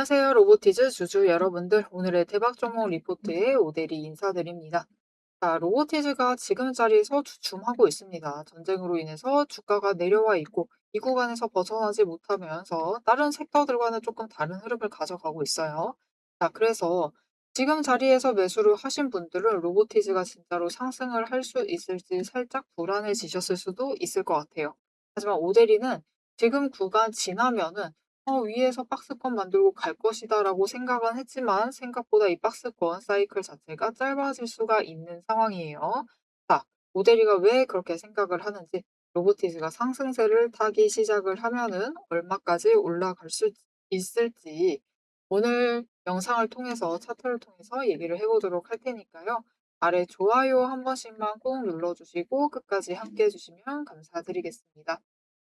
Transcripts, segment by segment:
안녕하세요. 로보티즈 주주 여러분들. 오늘의 대박 종목 리포트에 오대리 인사드립니다. 자, 로보티즈가 지금 자리에서 주춤하고 있습니다. 전쟁으로 인해서 주가가 내려와 있고 이 구간에서 벗어나지 못하면서 다른 섹터들과는 조금 다른 흐름을 가져가고 있어요. 자, 그래서 지금 자리에서 매수를 하신 분들은 로보티즈가 진짜로 상승을 할 수 있을지 살짝 불안해지셨을 수도 있을 것 같아요. 하지만 오대리는 지금 구간 지나면은 위에서 박스권 만들고 갈 것이다라고 생각은 했지만 생각보다 이 박스권 사이클 자체가 짧아질 수가 있는 상황이에요. 자, 모델이가 왜 그렇게 생각을 하는지, 로보티즈가 상승세를 타기 시작을 하면은 얼마까지 올라갈 수 있을지 오늘 영상을 통해서 차트를 통해서 얘기를 해보도록 할 테니까요. 아래 좋아요 한 번씩만 꼭 눌러주시고 끝까지 함께 해주시면 감사드리겠습니다.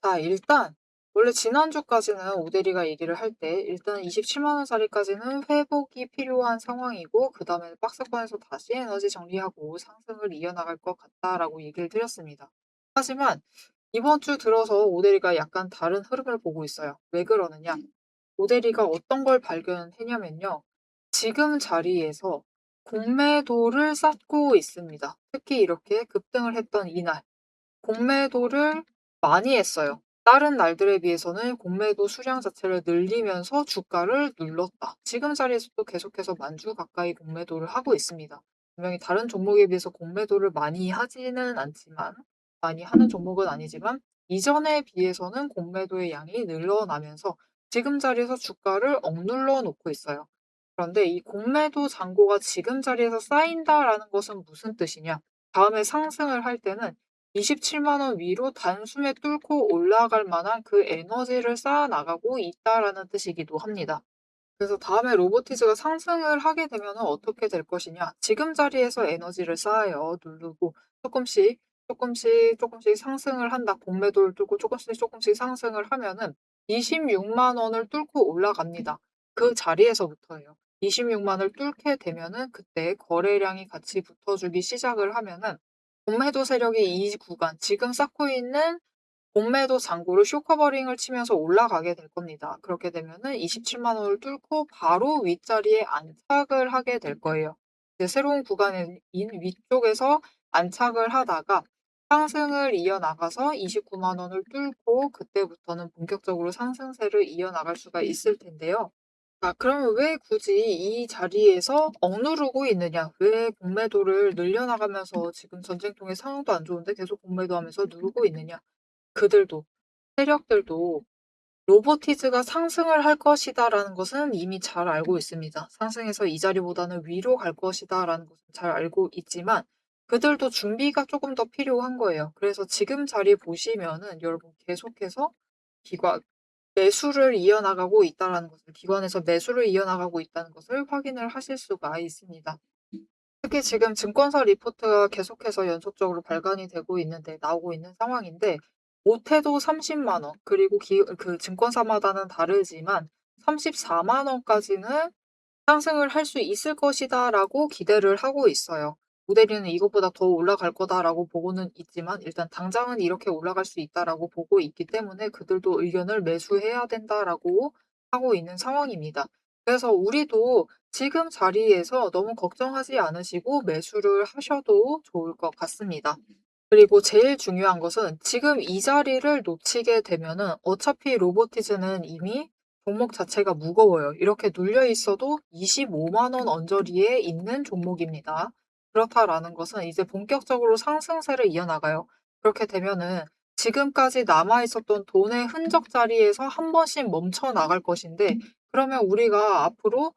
자, 일단 원래 지난주까지는 오대리가 얘기를 할 때 일단 27만 원짜리까지는 회복이 필요한 상황이고 그다음에 박스권에서 다시 에너지 정리하고 상승을 이어나갈 것 같다라고 얘기를 드렸습니다. 하지만 이번 주 들어서 오대리가 약간 다른 흐름을 보고 있어요. 왜 그러느냐? 오대리가 어떤 걸 발견했냐면요. 지금 자리에서 공매도를 쌓고 있습니다. 특히 이렇게 급등을 했던 이날 공매도를 많이 했어요. 다른 날들에 비해서는 공매도 수량 자체를 늘리면서 주가를 눌렀다. 지금 자리에서도 계속해서 만주 가까이 공매도를 하고 있습니다. 분명히 다른 종목에 비해서 공매도를 많이 하지는 않지만, 많이 하는 종목은 아니지만 이전에 비해서는 공매도의 양이 늘어나면서 지금 자리에서 주가를 억눌러 놓고 있어요. 그런데 이 공매도 잔고가 지금 자리에서 쌓인다라는 것은 무슨 뜻이냐? 다음에 상승을 할 때는 27만 원 위로 단숨에 뚫고 올라갈 만한 그 에너지를 쌓아 나가고 있다라는 뜻이기도 합니다. 그래서 다음에 로보티즈가 상승을 하게 되면 어떻게 될 것이냐? 지금 자리에서 에너지를 쌓아요. 누르고 조금씩 조금씩 조금씩 상승을 한다. 공매도를 뚫고 조금씩 조금씩 상승을 하면은 26만 원을 뚫고 올라갑니다. 그 자리에서부터예요. 26만 원을 뚫게 되면은 그때 거래량이 같이 붙어주기 시작을 하면은 공매도 세력이 이 구간 지금 쌓고 있는 공매도 잔고를 쇼커버링을 치면서 올라가게 될 겁니다. 그렇게 되면은 27만 원을 뚫고 바로 윗자리에 안착을 하게 될 거예요. 이제 새로운 구간인 위쪽에서 안착을 하다가 상승을 이어나가서 29만 원을 뚫고 그때부터는 본격적으로 상승세를 이어나갈 수가 있을 텐데요. 자, 그러면 왜 굳이 이 자리에서 억누르고 있느냐? 왜 공매도를 늘려나가면서 지금 전쟁통의 상황도 안 좋은데 계속 공매도하면서 누르고 있느냐? 그들도 세력들도 로보티즈가 상승을 할 것이다라는 것은 이미 잘 알고 있습니다. 상승해서 이 자리보다는 위로 갈 것이다라는 것은 잘 알고 있지만 그들도 준비가 조금 더 필요한 거예요. 그래서 지금 자리 보시면은 여러분 계속해서 기관 매수를 이어나가고 있다라는 것을 기관에서 매수를 이어나가고 있다는 것을 확인을 하실 수가 있습니다. 특히 지금 증권사 리포트가 계속해서 연속적으로 발간이 되고 있는데 나오고 있는 상황인데 못해도 30만 원 그리고 그 증권사마다는 다르지만 34만 원까지는 상승을 할 수 있을 것이다라고 기대를 하고 있어요. 모델이는 이것보다 더 올라갈 거다라고 보고는 있지만 일단 당장은 이렇게 올라갈 수 있다라고 보고 있기 때문에 그들도 의견을 매수해야 된다라고 하고 있는 상황입니다. 그래서 우리도 지금 자리에서 너무 걱정하지 않으시고 매수를 하셔도 좋을 것 같습니다. 그리고 제일 중요한 것은 지금 이 자리를 놓치게 되면은 어차피 로보티즈는 이미 종목 자체가 무거워요. 이렇게 눌려 있어도 25만 원 언저리에 있는 종목입니다. 그렇다라는 것은 이제 본격적으로 상승세를 이어나가요. 그렇게 되면은 지금까지 남아 있었던 돈의 흔적 자리에서 한 번씩 멈춰 나갈 것인데 그러면 우리가 앞으로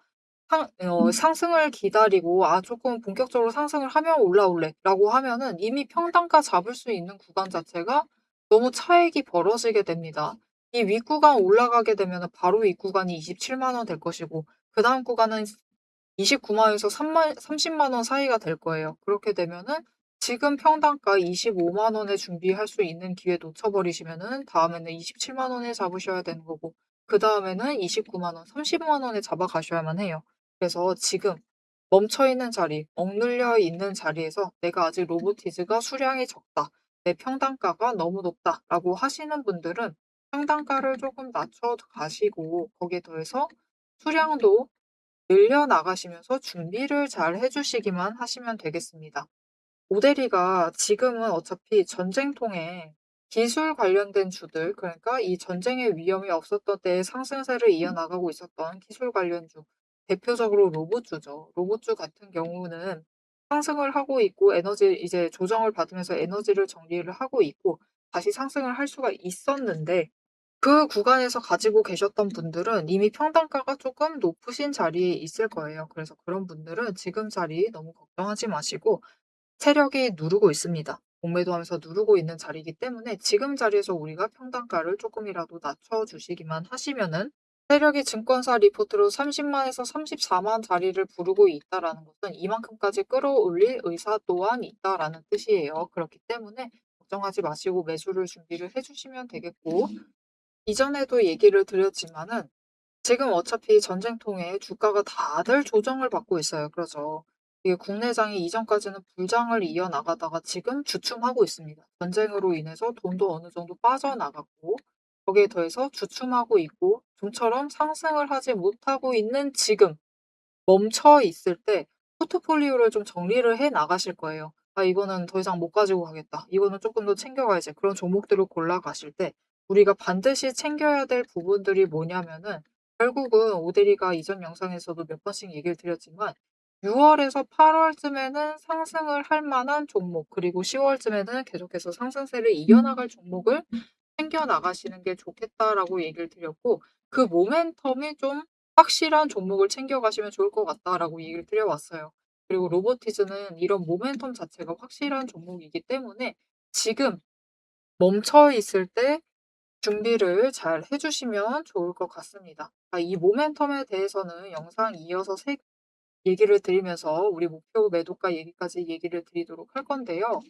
상승을 기다리고 '아 조금 본격적으로 상승을 하면 올라올래.'라고 하면은 이미 평단가 잡을 수 있는 구간 자체가 너무 차익이 벌어지게 됩니다. 이 윗구간 올라가게 되면은 바로 윗구간이 27만 원 될 것이고 그다음 구간은 29만 원에서 30만 원 사이가 될 거예요. 그렇게 되면은 지금 평단가 25만 원에 준비할 수 있는 기회 놓쳐버리시면은 다음에는 27만 원에 잡으셔야 되는 거고 그다음에는 29만 원, 30만 원에 잡아가셔야만 해요. 그래서 지금 멈춰 있는 자리, 억눌려 있는 자리에서 '내가 아직 로보티즈가 수량이 적다. 내 평단가가 너무 높다.'라고 하시는 분들은 평단가를 조금 낮춰 가시고 거기에 더해서 수량도 늘려 나가시면서 준비를 잘 해 주시기만 하시면 되겠습니다. 오데리가 지금은 어차피 전쟁통에 기술 관련된 주들, 그러니까 이 전쟁의 위험이 없었던 때에 상승세를 이어나가고 있었던 기술 관련주, 대표적으로 로봇주죠. 로봇주 같은 경우는 상승을 하고 있고 에너지 이제 조정을 받으면서 에너지를 정리를 하고 있고 다시 상승을 할 수가 있었는데, 그 구간에서 가지고 계셨던 분들은 이미 평단가가 조금 높으신 자리에 있을 거예요. 그래서 그런 분들은 지금 자리 너무 걱정하지 마시고, 세력이 누르고 있습니다. 공매도하면서 누르고 있는 자리이기 때문에 지금 자리에서 우리가 평단가를 조금이라도 낮춰주시기만 하시면은, 세력이 증권사 리포트로 30만에서 34만 자리를 부르고 있다라는 것은 이만큼까지 끌어올릴 의사 또한 있다라는 뜻이에요. 그렇기 때문에 걱정하지 마시고 매수를 준비를 해주시면 되겠고, 이전에도 얘기를 드렸지만은 지금 어차피 전쟁통에 주가가 다들 조정을 받고 있어요. 그래서 이게 국내장이 이전까지는 불장을 이어나가다가 지금 주춤하고 있습니다. 전쟁으로 인해서 돈도 어느 정도 빠져나갔고, 거기에 더해서 주춤하고 있고 좀처럼 상승을 하지 못하고 있는 지금 멈춰 있을 때 포트폴리오를 좀 정리를 해 나가실 거예요. '아 이거는 더 이상 못 가지고 가겠다. 이거는 조금 더 챙겨 가야지.' 그런 종목들을 골라 가실 때 우리가 반드시 챙겨야 될 부분들이 뭐냐면은, 결국은 오데리가 이전 영상에서도 몇 번씩 얘기를 드렸지만 6 월에서 8 월쯤에는 상승을 할 만한 종목, 그리고 10 월쯤에는 계속해서 상승세를 이어나갈 종목을 챙겨 나가시는 게 좋겠다라고 얘기를 드렸고, 그 모멘텀이 좀 확실한 종목을 챙겨 가시면 좋을 것 같다라고 얘기를 드려 왔어요. 그리고 로보티즈는 이런 모멘텀 자체가 확실한 종목이기 때문에 지금 멈춰 있을 때 준비를 잘 해 주시면 좋을 것 같습니다. 이 모멘텀에 대해서는 영상 이어서 얘기를 드리면서 우리 목표 매도가 얘기까지 얘기를 드리도록 할 건데요.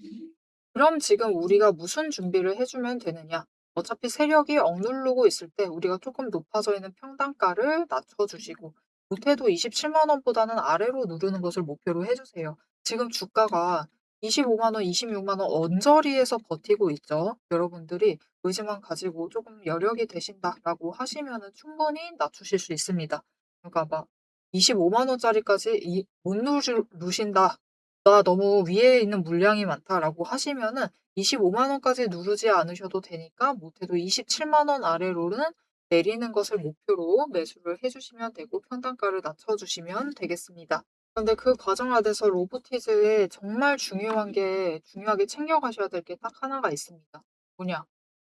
그럼 지금 우리가 무슨 준비를 해 주면 되느냐? 어차피 세력이 억누르고 있을 때 우리가 조금 높아져 있는 평단가를 낮춰 주시고, 못해도 27만 원보다는 아래로 누르는 것을 목표로 해 주세요. 지금 주가가 25만 원, 26만 원 언저리에서 버티고 있죠. 여러분들이 의지만 가지고 조금 여력이 되신다라고 하시면은 충분히 낮추실 수 있습니다. 그러니까 막 25만 원짜리까지 못 누르신다. '나 너무 위에 있는 물량이 많다.'라고 하시면은 25만 원까지 누르지 않으셔도 되니까 못해도 27만 원 아래로는 내리는 것을 목표로 매수를 해 주시면 되고 평단가를 낮춰 주시면 되겠습니다. 그런데 그 과정 안에서 로보티즈에 정말 중요하게 챙겨 가셔야 될 게 딱 하나가 있습니다. 뭐냐?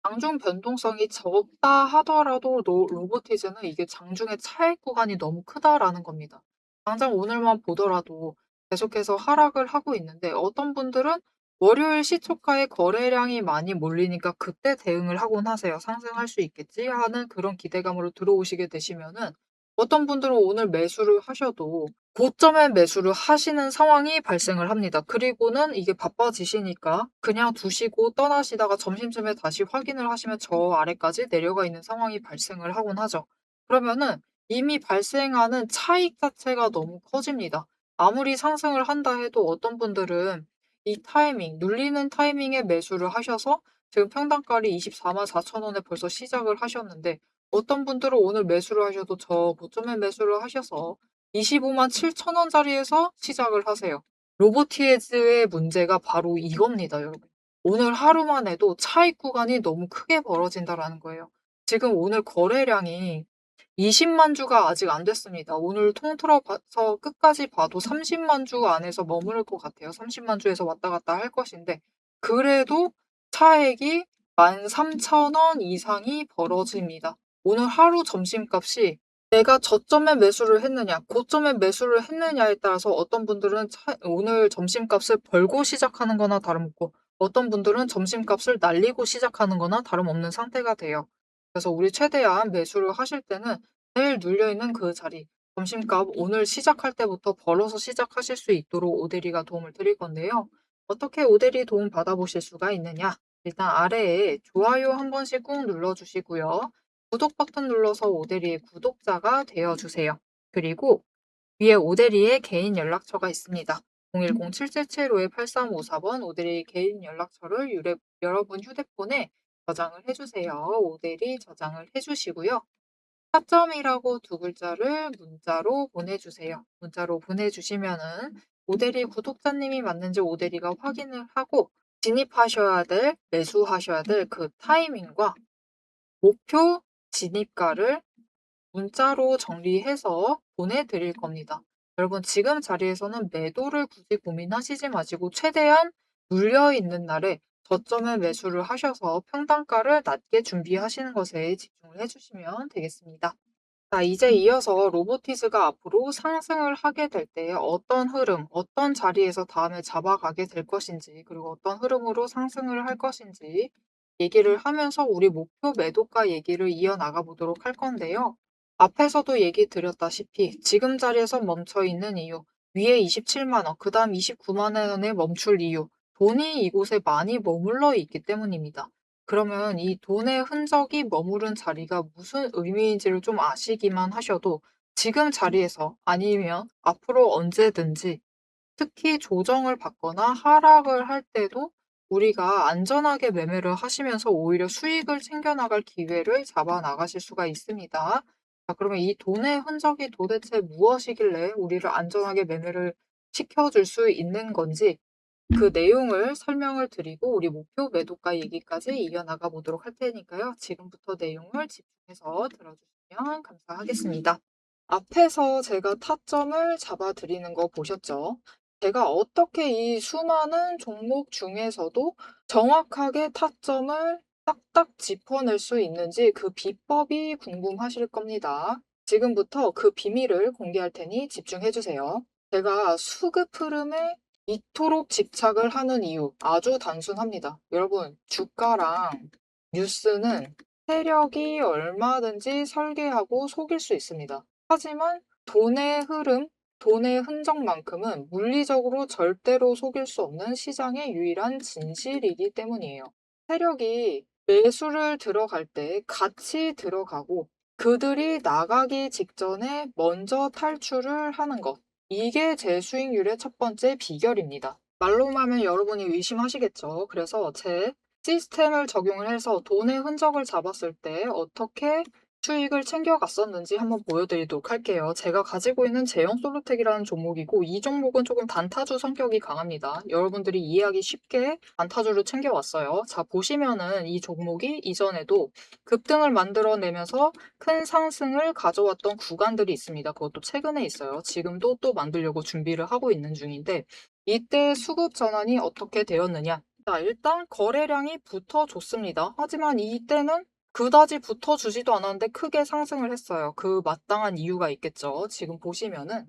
장중 변동성이 적다 하더라도 로보티즈는 이게 장중의 차익 구간이 너무 크다라는 겁니다. 당장 오늘만 보더라도 계속해서 하락을 하고 있는데, 어떤 분들은 월요일 시초가에 거래량이 많이 몰리니까 그때 대응을 하곤 하세요. '상승할 수 있겠지.' 하는 그런 기대감으로 들어오시게 되시면은, 어떤 분들은 오늘 매수를 하셔도 고점에 매수를 하시는 상황이 발생을 합니다. 그리고는 이게 바빠지시니까 그냥 두시고 떠나시다가 점심쯤에 다시 확인을 하시면 저 아래까지 내려가 있는 상황이 발생을 하곤 하죠. 그러면은 이미 발생하는 차익 자체가 너무 커집니다. 아무리 상승을 한다 해도 어떤 분들은 이 타이밍, 눌리는 타이밍에 매수를 하셔서 지금 평단가를 244만 4천 원에 벌써 시작을 하셨는데, 어떤 분들은 오늘 매수를 하셔도 저 고점에 매수를 하셔서 25만 7천 원짜리에서 시작을 하세요. 로보티즈의 문제가 바로 이겁니다, 여러분. 오늘 하루만 해도 차익 구간이 너무 크게 벌어진다라는 거예요. 지금 오늘 거래량이 20만 주가 아직 안 됐습니다. 오늘 통틀어 봐서 끝까지 봐도 30만 주 안에서 머무를 것 같아요. 30만 주에서 왔다 갔다 할 것인데, 그래도 차액이 13,000원 이상이 벌어집니다. 오늘 하루 점심값이 내가 저점에 매수를 했느냐, 고점에 매수를 했느냐에 따라서 어떤 분들은 오늘 점심값을 벌고 시작하는 거나 다름없고, 어떤 분들은 점심값을 날리고 시작하는 거나 다름없는 상태가 돼요. 그래서 우리 최대한 매수를 하실 때는 제일 눌려있는 그 자리, 점심값 오늘 시작할 때부터 벌어서 시작하실 수 있도록 오데리가 도움을 드릴 건데요. 어떻게 오데리 도움 받아보실 수가 있느냐? 일단 아래에 좋아요 한 번씩 꾹 눌러주시고요. 구독 버튼 눌러서 오데리의 구독자가 되어주세요. 그리고 위에 오데리의 개인 연락처가 있습니다. 010-7775-8354번 오데리 개인 연락처를 여러분 휴대폰에 저장을 해주세요. 오데리 저장을 해주시고요. 타점이라고 두 글자를 문자로 보내주세요. 문자로 보내주시면은 오대리 구독자님이 맞는지 오대리가 확인을 하고 진입하셔야 될, 매수하셔야 될 그 타이밍과 목표 진입가를 문자로 정리해서 보내드릴 겁니다. 여러분, 지금 자리에서는 매도를 굳이 고민하시지 마시고 최대한 물려있는 날에 저점에 매수를 하셔서 평단가를 낮게 준비하시는 것에 집중을 해주시면 되겠습니다. 자, 이제 이어서 로보티즈가 앞으로 상승을 하게 될 때 어떤 흐름, 어떤 자리에서 다음에 잡아가게 될 것인지, 그리고 어떤 흐름으로 상승을 할 것인지 얘기를 하면서 우리 목표 매도가 얘기를 이어나가 보도록 할 건데요. 앞에서도 얘기 드렸다시피 지금 자리에서 멈춰 있는 이유, 위에 27만 원, 그 다음 29만 원에 멈출 이유, 돈이 이곳에 많이 머물러 있기 때문입니다. 그러면 이 돈의 흔적이 머무른 자리가 무슨 의미인지를 좀 아시기만 하셔도 지금 자리에서 아니면 앞으로 언제든지 특히 조정을 받거나 하락을 할 때도 우리가 안전하게 매매를 하시면서 오히려 수익을 챙겨나갈 기회를 잡아 나가실 수가 있습니다. 자, 그러면 이 돈의 흔적이 도대체 무엇이길래 우리를 안전하게 매매를 시켜줄 수 있는 건지 그 내용을 설명을 드리고 우리 목표 매도가 얘기까지 이어나가 보도록 할 테니까요. 지금부터 내용을 집중해서 들어주시면 감사하겠습니다. 앞에서 제가 타점을 잡아 드리는 거 보셨죠? 제가 어떻게 이 수많은 종목 중에서도 정확하게 타점을 딱딱 짚어낼 수 있는지 그 비법이 궁금하실 겁니다. 지금부터 그 비밀을 공개할 테니 집중해 주세요. 제가 수급 흐름에 이토록 집착을 하는 이유 아주 단순합니다. 여러분, 주가랑 뉴스는 세력이 얼마든지 설계하고 속일 수 있습니다. 하지만 돈의 흐름, 돈의 흔적만큼은 물리적으로 절대로 속일 수 없는 시장의 유일한 진실이기 때문이에요. 세력이 매수를 들어갈 때 같이 들어가고 그들이 나가기 직전에 먼저 탈출을 하는 것. 이게 제 수익률의 첫 번째 비결입니다. 말로만 하면 여러분이 의심하시겠죠. 그래서 제 시스템을 적용을 해서 돈의 흔적을 잡았을 때 어떻게 수익을 챙겨갔었는지 한번 보여드리도록 할게요. 제가 가지고 있는 제형 솔루텍이라는 종목이고 이 종목은 조금 단타주 성격이 강합니다. 여러분들이 이해하기 쉽게 단타주를 챙겨왔어요. 자, 보시면은 이 종목이 이전에도 급등을 만들어내면서 큰 상승을 가져왔던 구간들이 있습니다. 그것도 최근에 있어요. 지금도 또 만들려고 준비를 하고 있는 중인데 이때 수급 전환이 어떻게 되었느냐? 자, 일단 거래량이 붙어줬습니다. 하지만 이때는 그다지 붙어주지도 않았는데 크게 상승을 했어요. 그 마땅한 이유가 있겠죠. 지금 보시면은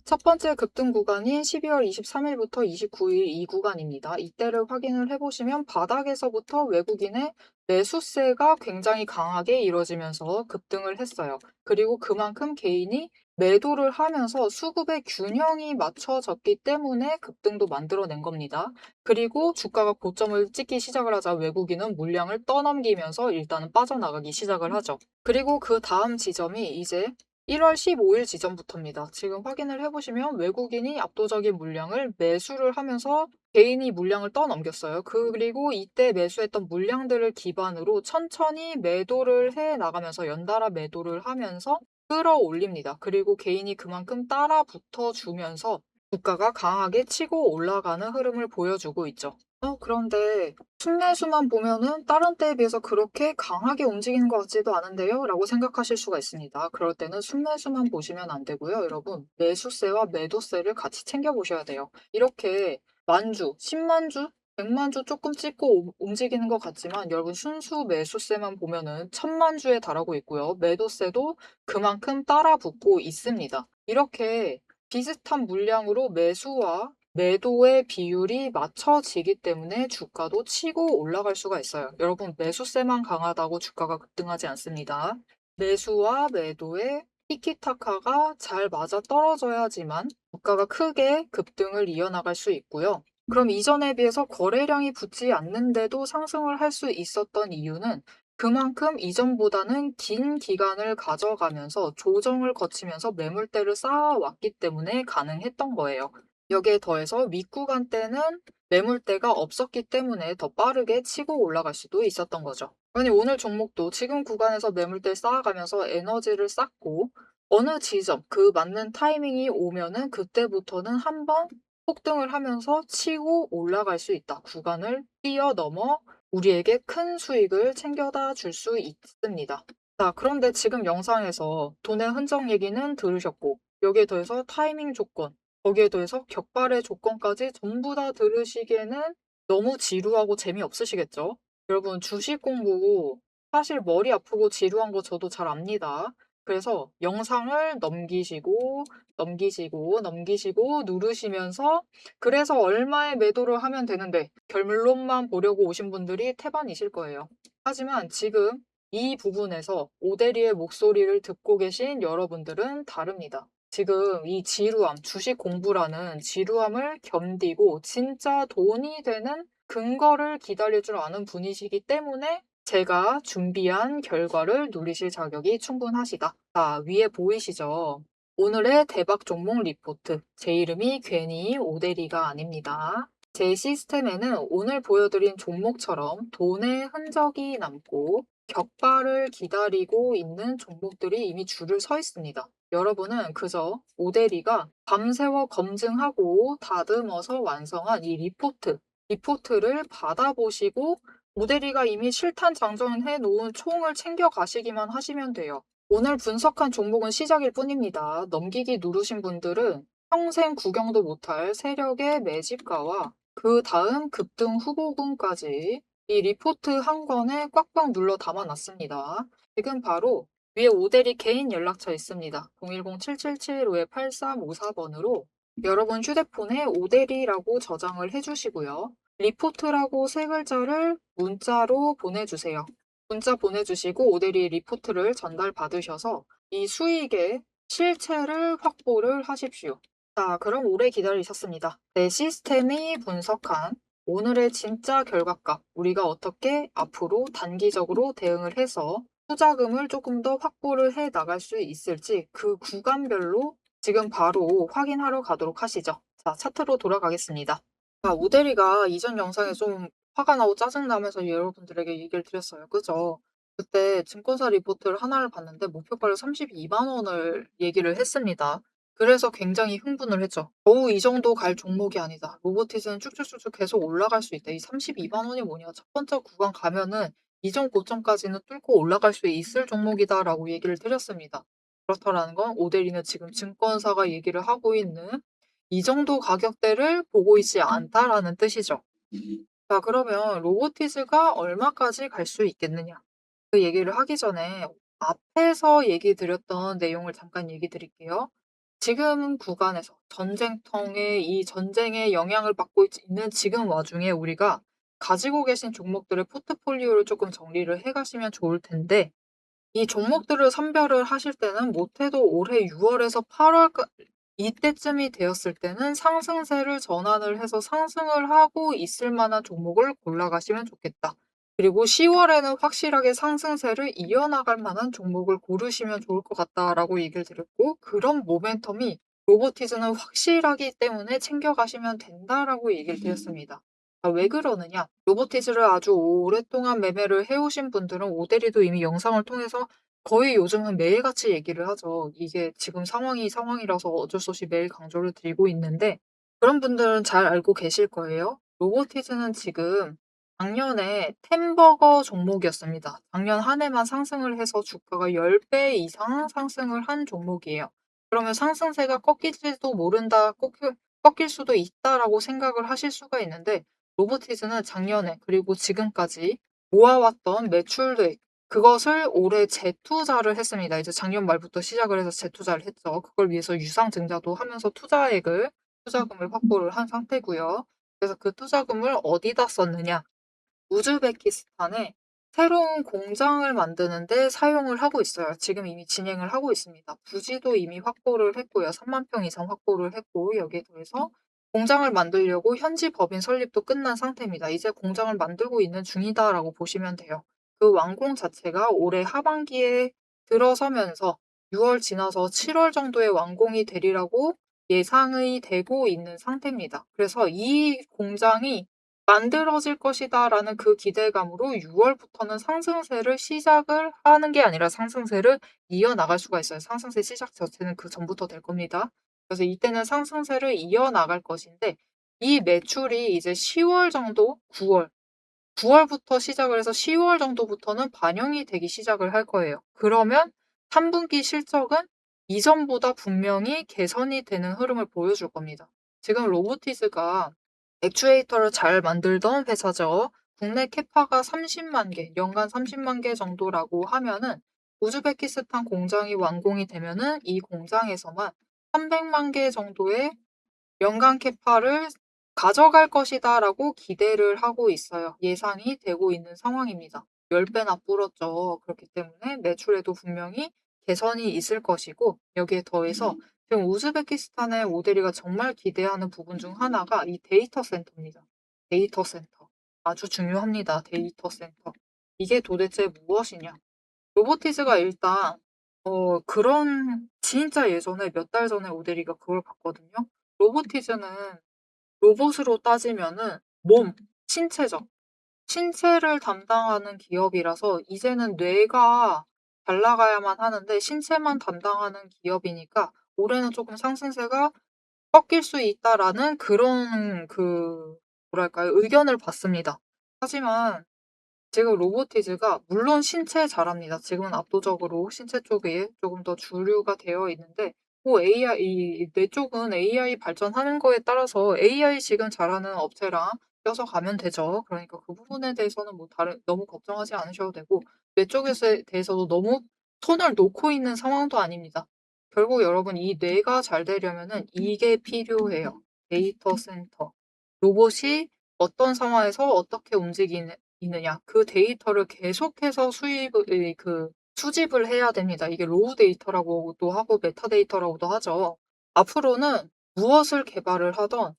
첫 번째 급등 구간인 12월 23일부터 29일 이 구간입니다. 이때를 확인을 해보시면 바닥에서부터 외국인의 매수세가 굉장히 강하게 이루어지면서 급등을 했어요. 그리고 그만큼 개인이 매도를 하면서 수급의 균형이 맞춰졌기 때문에 급등도 만들어낸 겁니다. 그리고 주가가 고점을 찍기 시작을 하자 외국인은 물량을 떠넘기면서 일단은 빠져나가기 시작을 하죠. 그리고 그 다음 지점이 이제 1월 15일 지점부터입니다. 지금 확인을 해보시면 외국인이 압도적인 물량을 매수를 하면서 개인이 물량을 떠넘겼어요. 그리고 이때 매수했던 물량들을 기반으로 천천히 매도를 해 나가면서 연달아 매도를 하면서 끌어올립니다. 그리고 개인이 그만큼 따라 붙어주면서 주가가 강하게 치고 올라가는 흐름을 보여주고 있죠. 그런데 순매수만 보면은 다른 때에 비해서 그렇게 강하게 움직이는 것 같지도 않은데요? 라고 생각하실 수가 있습니다. 그럴 때는 순매수만 보시면 안 되고요. 여러분, 매수세와 매도세를 같이 챙겨보셔야 돼요. 이렇게 만주, 10만주, 100만주 조금 찍고 움직이는 것 같지만 여러분 순수 매수세만 보면은 1000만주에 달하고 있고요. 매도세도 그만큼 따라 붙고 있습니다. 이렇게 비슷한 물량으로 매수와 매도의 비율이 맞춰지기 때문에 주가도 치고 올라갈 수가 있어요. 여러분, 매수세만 강하다고 주가가 급등하지 않습니다. 매수와 매도의 티키타카가 잘 맞아 떨어져야지만 주가가 크게 급등을 이어나갈 수 있고요. 그럼 이전에 비해서 거래량이 붙지 않는데도 상승을 할 수 있었던 이유는 그만큼 이전보다는 긴 기간을 가져가면서 조정을 거치면서 매물대를 쌓아왔기 때문에 가능했던 거예요. 여기에 더해서 윗구간 때는 매물대가 없었기 때문에 더 빠르게 치고 올라갈 수도 있었던 거죠. 아니, 오늘 종목도 지금 구간에서 매물대 쌓아가면서 에너지를 쌓고 어느 지점, 그 맞는 타이밍이 오면은 그때부터는 한번 폭등을 하면서 치고 올라갈 수 있다. 구간을 뛰어넘어 우리에게 큰 수익을 챙겨다 줄 수 있습니다. 자, 그런데 지금 영상에서 돈의 흔적 얘기는 들으셨고, 여기에 더해서 타이밍 조건, 거기에 더해서 격발의 조건까지 전부 다 들으시기에는 너무 지루하고 재미없으시겠죠? 여러분, 주식 공부 사실 머리 아프고 지루한 거 저도 잘 압니다. 그래서 영상을 넘기시고, 넘기시고, 넘기시고 누르시면서 그래서 얼마에 매도를 하면 되는데 결론만 보려고 오신 분들이 태반이실 거예요. 하지만 지금 이 부분에서 오대리의 목소리를 듣고 계신 여러분들은 다릅니다. 지금 이 지루함, 주식 공부라는 지루함을 견디고 진짜 돈이 되는 근거를 기다릴 줄 아는 분이시기 때문에 제가 준비한 결과를 누리실 자격이 충분하시다. 자, 위에 보이시죠? 오늘의 대박 종목 리포트. 제 이름이 괜히 오대리가 아닙니다. 제 시스템에는 오늘 보여드린 종목처럼 돈의 흔적이 남고 격발을 기다리고 있는 종목들이 이미 줄을 서 있습니다. 여러분은 그저 오대리가 밤새워 검증하고 다듬어서 완성한 이 리포트를 받아보시고 오대리가 이미 실탄 장전해 놓은 총을 챙겨 가시기만 하시면 돼요. 오늘 분석한 종목은 시작일 뿐입니다. 넘기기 누르신 분들은 평생 구경도 못할 세력의 매집가와 그 다음 급등 후보군까지 이 리포트 한 권에 꽉꽉 눌러 담아놨습니다. 지금 바로 위에 오대리 개인 연락처 있습니다. 010-777-8354번으로 여러분 휴대폰에 오대리라고 저장을 해주시고요. 리포트라고 세 글자를 문자로 보내주세요. 문자 보내주시고 오대리 리포트를 전달받으셔서 이 수익의 실체를 확보를 하십시오. 자, 그럼 오래 기다리셨습니다. 내 시스템이 분석한 오늘의 진짜 결과값, 우리가 어떻게 앞으로 단기적으로 대응을 해서 투자금을 조금 더 확보를 해 나갈 수 있을지 그 구간별로 지금 바로 확인하러 가도록 하시죠. 자, 차트로 돌아가겠습니다. 자, 오대리가 이전 영상에 좀 화가 나고 짜증나면서 여러분들에게 얘기를 드렸어요. 그죠? 그때 증권사 리포트를 하나를 봤는데 목표가를 32만 원을 얘기를 했습니다. 그래서 굉장히 흥분을 했죠. 겨우 이 정도 갈 종목이 아니다. 로보티즈는 쭉쭉쭉쭉 계속 올라갈 수 있다. 이 32만 원이 뭐냐. 첫 번째 구간 가면은 이전 고점까지는 뚫고 올라갈 수 있을 종목이다라고 얘기를 드렸습니다. 그렇다라는 건 오대리는 지금 증권사가 얘기를 하고 있는 이 정도 가격대를 보고 있지 않다라는 뜻이죠. 자, 그러면 로보티즈가 얼마까지 갈 수 있겠느냐? 그 얘기를 하기 전에 앞에서 얘기 드렸던 내용을 잠깐 얘기 드릴게요. 지금 구간에서 전쟁통의 이 전쟁에 영향을 받고 있는 지금 와중에 우리가 가지고 계신 종목들의 포트폴리오를 조금 정리를 해 가시면 좋을 텐데 이 종목들을 선별을 하실 때는 못해도 올해 6월에서 8월 이때쯤이 되었을 때는 상승세를 전환을 해서 상승을 하고 있을 만한 종목을 골라가시면 좋겠다. 그리고 10월에는 확실하게 상승세를 이어나갈 만한 종목을 고르시면 좋을 것 같다라고 얘기를 드렸고 그런 모멘텀이 로보티즈는 확실하기 때문에 챙겨가시면 된다라고 얘기를 드렸습니다. 왜 그러느냐? 로보티즈를 아주 오랫동안 매매를 해오신 분들은 오대리도 이미 영상을 통해서 거의 요즘은 매일같이 얘기를 하죠. 이게 지금 상황이라서 어쩔 수 없이 매일 강조를 드리고 있는데 그런 분들은 잘 알고 계실 거예요. 로보티즈는 지금 작년에 템버거 종목이었습니다. 작년 한 해만 상승을 해서 주가가 10배 이상 상승을 한 종목이에요. 그러면 상승세가 꺾일지도 모른다, 꺾일 수도 있다라고 생각을 하실 수가 있는데 로보티즈는 작년에 그리고 지금까지 모아왔던 매출액 그것을 올해 재투자를 했습니다. 이제 작년 말부터 시작을 해서 재투자를 했죠. 그걸 위해서 유상증자도 하면서 투자금을 확보를 한 상태고요. 그래서 그 투자금을 어디다 썼느냐? 우즈베키스탄에 새로운 공장을 만드는 데 사용을 하고 있어요. 지금 이미 진행을 하고 있습니다. 부지도 이미 확보를 했고요. 3만 평 이상 확보를 했고 여기에 더해서 공장을 만들려고 현지 법인 설립도 끝난 상태입니다. 이제 공장을 만들고 있는 중이다라고 보시면 돼요. 그 완공 자체가 올해 하반기에 들어서면서 6월 지나서 7월 정도에 완공이 되리라고 예상이 되고 있는 상태입니다. 그래서 이 공장이 만들어질 것이다라는 그 기대감으로 6월부터는 상승세를 시작을 하는 게 아니라 상승세를 이어나갈 수가 있어요. 상승세 시작 자체는 그전부터 될 겁니다. 그래서 이때는 상승세를 이어나갈 것인데 이 매출이 이제 10월 정도, 9월부터 시작을 해서 10월 정도부터는 반영이 되기 시작을 할 거예요. 그러면 3분기 실적은 이전보다 분명히 개선이 되는 흐름을 보여줄 겁니다. 지금 로보티즈가 액추에이터를 잘 만들던 회사죠. 국내 캐파가 30만 개, 연간 30만 개 정도라고 하면은 우즈베키스탄 공장이 완공이 되면은 이 공장에서만 300만 개 정도의 연간 캐파를 가져갈 것이다라고 기대를 하고 있어요. 예상이 되고 있는 상황입니다. 10배나 불었죠. 그렇기 때문에 매출에도 분명히 개선이 있을 것이고 여기에 더해서 지금 우즈베키스탄의 모델이가 정말 기대하는 부분 중 하나가 이 데이터 센터입니다. 데이터 센터. 아주 중요합니다. 데이터 센터. 이게 도대체 무엇이냐? 로보티즈가 일단 그런 진짜 예전에 몇 달 전에 오데리가 그걸 봤거든요. 로보티즈는 로봇으로 따지면은 몸, 신체죠. 신체를 담당하는 기업이라서 이제는 뇌가 잘 나가야만 하는데 신체만 담당하는 기업이니까 올해는 조금 상승세가 꺾일 수 있다라는 그런 뭐랄까요? 의견을 받습니다. 하지만 지금 로보티즈가 물론 신체 잘합니다. 지금은 압도적으로 신체 쪽에 조금 더 주류가 되어 있는데 뭐 AI 내 쪽은 AI 발전하는 거에 따라서 AI 지금 잘하는 업체랑 껴서 가면 되죠. 그러니까 그 부분에 대해서는 뭐 다른 너무 걱정하지 않으셔도 되고 뇌 쪽에 대해서도 너무 손을 놓고 있는 상황도 아닙니다. 결국 여러분 이 뇌가 잘 되려면은 이게 필요해요. 데이터 센터. 로봇이 어떤 상황에서 어떻게 있느냐. 그 데이터를 계속해서 수집을 해야 됩니다. 이게 로우 데이터라고도 하고 메타 데이터라고도 하죠. 앞으로는 무엇을 개발을 하던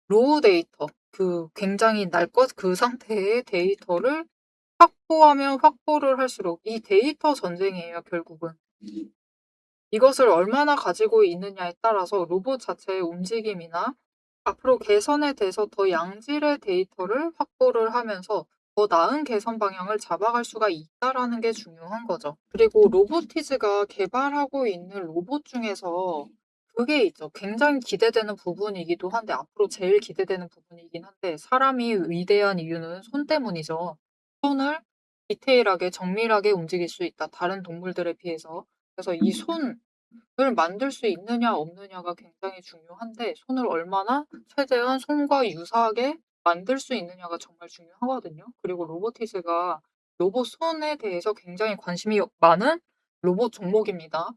로우 데이터, 굉장히 날 것 그 상태의 데이터를 확보하면 확보를 할수록 이 데이터 전쟁이에요, 결국은. 이것을 얼마나 가지고 있느냐에 따라서 로봇 자체의 움직임이나 앞으로 개선에 대해서 더 양질의 데이터를 확보를 하면서 더 나은 개선 방향을 잡아갈 수가 있다라는 게 중요한 거죠. 그리고 로보티즈가 개발하고 있는 로봇 중에서 그게 있죠. 굉장히 기대되는 부분이기도 한데 앞으로 제일 기대되는 부분이긴 한데 사람이 위대한 이유는 손 때문이죠. 손을 디테일하게 정밀하게 움직일 수 있다. 다른 동물들에 비해서. 그래서 이 손을 만들 수 있느냐 없느냐가 굉장히 중요한데 손을 얼마나 최대한 손과 유사하게 만들 수 있느냐가 정말 중요하거든요. 그리고 로보티즈가 로봇 손에 대해서 굉장히 관심이 많은 로봇 종목입니다.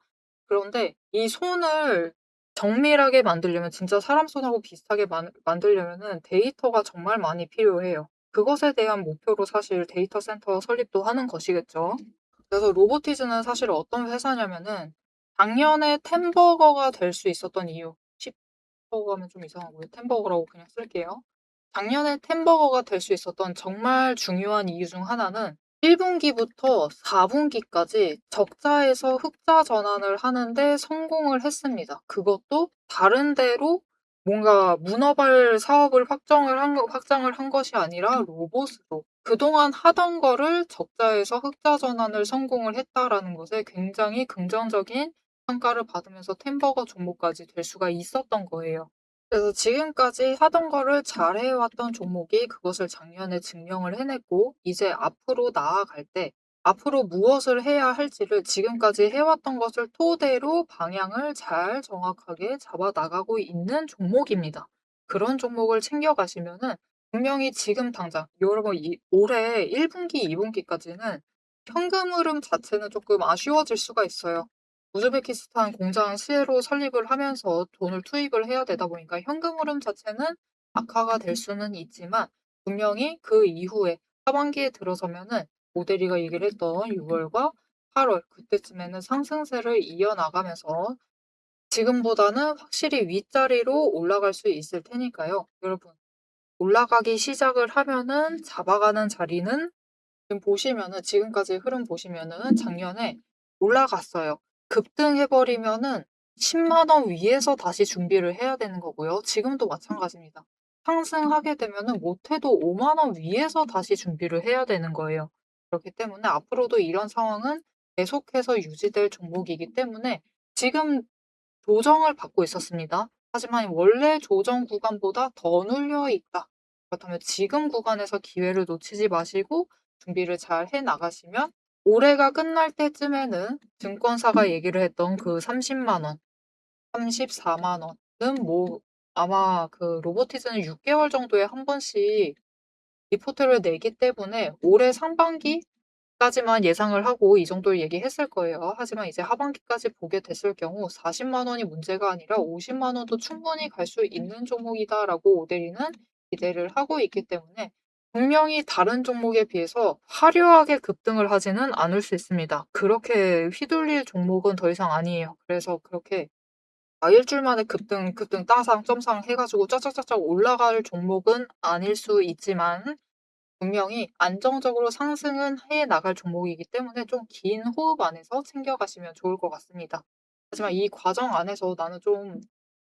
그런데 이 손을 정밀하게 만들려면 진짜 사람 손하고 비슷하게 만들려면은 데이터가 정말 많이 필요해요. 그것에 대한 목표로 사실 데이터 센터 설립도 하는 것이겠죠. 그래서 로보티즈는 사실 어떤 회사냐면은 작년에 템버거가 될 수 있었던 이유. 템버거 하면 좀 이상하고요. 템버거라고 그냥 쓸게요. 작년에 템버거가 될 수 있었던 정말 중요한 이유 중 하나는 1분기부터 4분기까지 적자에서 흑자 전환을 하는데 성공을 했습니다. 그것도 다른 데로 뭔가 문어발 사업을 확장을 한 것이 아니라 로봇으로. 그동안 하던 거를 적자에서 흑자 전환을 성공을 했다라는 것에 굉장히 긍정적인 평가를 받으면서 템버거 종목까지 될 수가 있었던 거예요. 그래서 지금까지 하던 거를 잘 해왔던 종목이 그것을 작년에 증명을 해냈고 이제 앞으로 나아갈 때 앞으로 무엇을 해야 할지를 지금까지 해왔던 것을 토대로 방향을 잘 정확하게 잡아 나가고 있는 종목입니다. 그런 종목을 챙겨가시면은 분명히 지금 당장 여러분 올해 1분기, 2분기까지는 현금 흐름 자체는 조금 아쉬워질 수가 있어요. 우즈베키스탄 공장 새로 설립을 하면서 돈을 투입을 해야 되다 보니까 현금 흐름 자체는 악화가 될 수는 있지만 분명히 그 이후에 하반기에 들어서면은 모델이가 얘기를 했던 6월과 8월 그때쯤에는 상승세를 이어나가면서 지금보다는 확실히 윗자리로 올라갈 수 있을 테니까요. 여러분 올라가기 시작을 하면은 잡아가는 자리는 지금 보시면은 지금까지 흐름 보시면은 작년에 올라갔어요. 급등해 버리면은 10만 원 위에서 다시 준비를 해야 되는 거고요. 지금도 마찬가지입니다. 상승하게 되면은 못해도 5만 원 위에서 다시 준비를 해야 되는 거예요. 그렇기 때문에 앞으로도 이런 상황은 계속해서 유지될 종목이기 때문에 지금 조정을 받고 있었습니다. 하지만 원래 조정 구간보다 더 눌려 있다. 그렇다면 지금 구간에서 기회를 놓치지 마시고 준비를 잘 해 나가시면 올해가 끝날 때쯤에는 증권사가 얘기를 했던 그 30만 원, 34만 원은 뭐 아마 그 로보티즈는 6개월 정도에 한 번씩 리포트를 내기 때문에 올해 상반기까지만 예상을 하고 이 정도를 얘기했을 거예요. 하지만 이제 하반기까지 보게 됐을 경우 40만 원이 문제가 아니라 50만 원도 충분히 갈 수 있는 종목이다라고 오데리는 기대를 하고 있기 때문에 분명히 다른 종목에 비해서 화려하게 급등을 하지는 않을 수 있습니다. 그렇게 휘둘릴 종목은 더 이상 아니에요. 그래서 그렇게 일주일 만에 급등, 급등, 따상, 점상 해가지고 쫙쫙쫙쫙 올라갈 종목은 아닐 수 있지만 분명히 안정적으로 상승은 해 나갈 종목이기 때문에 좀 긴 호흡 안에서 챙겨가시면 좋을 것 같습니다. 하지만 이 과정 안에서 나는 좀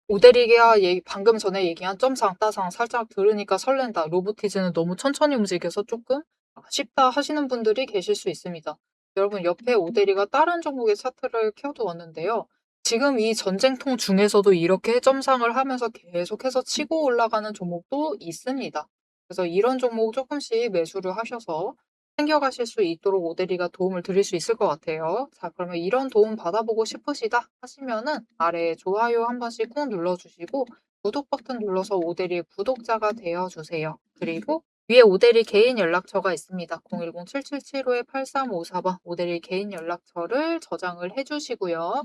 오데리가 방금 전에 얘기한 점상, 따상 살짝 들으니까 설렌다. 로보티즈는 너무 천천히 움직여서 조금 아쉽다 하시는 분들이 계실 수 있습니다. 여러분 옆에 오데리가 다른 종목의 차트를 켜두었는데요. 지금 이 전쟁통 중에서도 이렇게 점상을 하면서 계속해서 치고 올라가는 종목도 있습니다. 그래서 이런 종목 조금씩 매수를 하셔서 챙겨가실 수 있도록 오데리가 도움을 드릴 수 있을 것 같아요. 자, 그러면 이런 도움 받아보고 싶으시다 하시면은 아래에 좋아요 한 번씩 꾹 눌러주시고 구독 버튼 눌러서 오데리 구독자가 되어주세요. 그리고 위에 오데리 개인 연락처가 있습니다. 010-7775-8354번 오데리 개인 연락처를 저장을 해주시고요.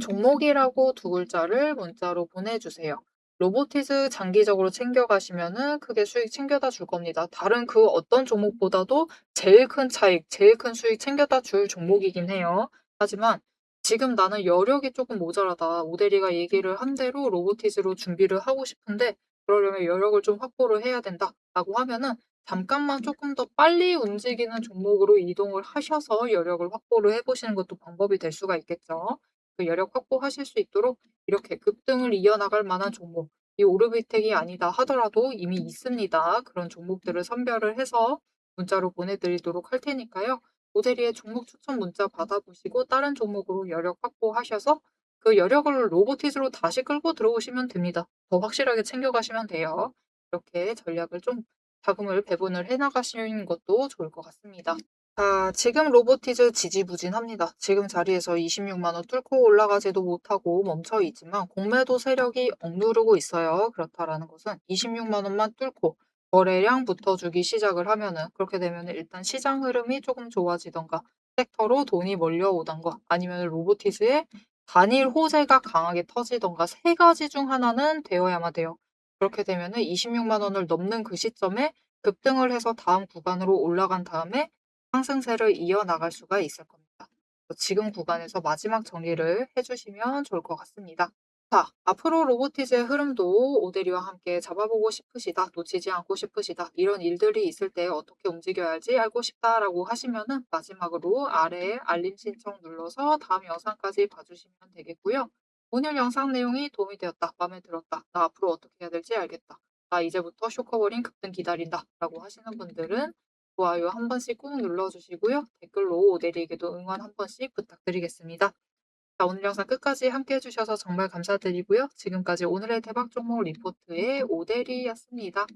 종목이라고 두 글자를 문자로 보내주세요. 로보티즈 장기적으로 챙겨가시면은 크게 수익 챙겨다 줄 겁니다. 다른 그 어떤 종목보다도 제일 큰 차익, 제일 큰 수익 챙겨다 줄 종목이긴 해요. 하지만 지금 나는 여력이 조금 모자라다. 오데리가 얘기를 한 대로 로보티즈로 준비를 하고 싶은데 그러려면 여력을 좀 확보를 해야 된다라고 하면은 잠깐만 조금 더 빨리 움직이는 종목으로 이동을 하셔서 여력을 확보를 해보시는 것도 방법이 될 수가 있겠죠. 그 여력 확보하실 수 있도록 이렇게 급등을 이어나갈 만한 종목, 이 오르비텍이 아니다 하더라도 이미 있습니다. 그런 종목들을 선별을 해서 문자로 보내드리도록 할 테니까요. 오데리의 종목 추천 문자 받아보시고 다른 종목으로 여력 확보하셔서 그 여력을 로보티즈로 다시 끌고 들어오시면 됩니다. 더 확실하게 챙겨가시면 돼요. 이렇게 전략을 좀 자금을 배분을 해나가시는 것도 좋을 것 같습니다. 자, 지금 로보티즈 지지부진합니다. 지금 자리에서 26만 원 뚫고 올라가지도 못하고 멈춰 있지만 공매도 세력이 억누르고 있어요. 그렇다라는 것은 26만 원만 뚫고 거래량 붙어주기 시작을 하면은 그렇게 되면은 일단 시장 흐름이 조금 좋아지던가 섹터로 돈이 몰려오던가 아니면 로보티즈의 단일 호재가 강하게 터지던가 세 가지 중 하나는 되어야만 돼요. 그렇게 되면은 26만 원을 넘는 그 시점에 급등을 해서 다음 구간으로 올라간 다음에 상승세를 이어나갈 수가 있을 겁니다. 지금 구간에서 마지막 정리를 해주시면 좋을 것 같습니다. 자, 앞으로 로보티즈의 흐름도 오데리와 함께 잡아보고 싶으시다, 놓치지 않고 싶으시다, 이런 일들이 있을 때 어떻게 움직여야 할지 알고 싶다라고 하시면은 마지막으로 아래에 알림 신청 눌러서 다음 영상까지 봐주시면 되겠고요. 오늘 영상 내용이 도움이 되었다, 마음에 들었다, 나 앞으로 어떻게 해야 될지 알겠다, 나 이제부터 쇼커버링 급등 기다린다 라고 하시는 분들은 좋아요 한 번씩 꾹 눌러주시고요. 댓글로 오데리에게도 응원 한 번씩 부탁드리겠습니다. 자, 오늘 영상 끝까지 함께 해주셔서 정말 감사드리고요. 지금까지 오늘의 대박 종목 리포트의 오데리였습니다.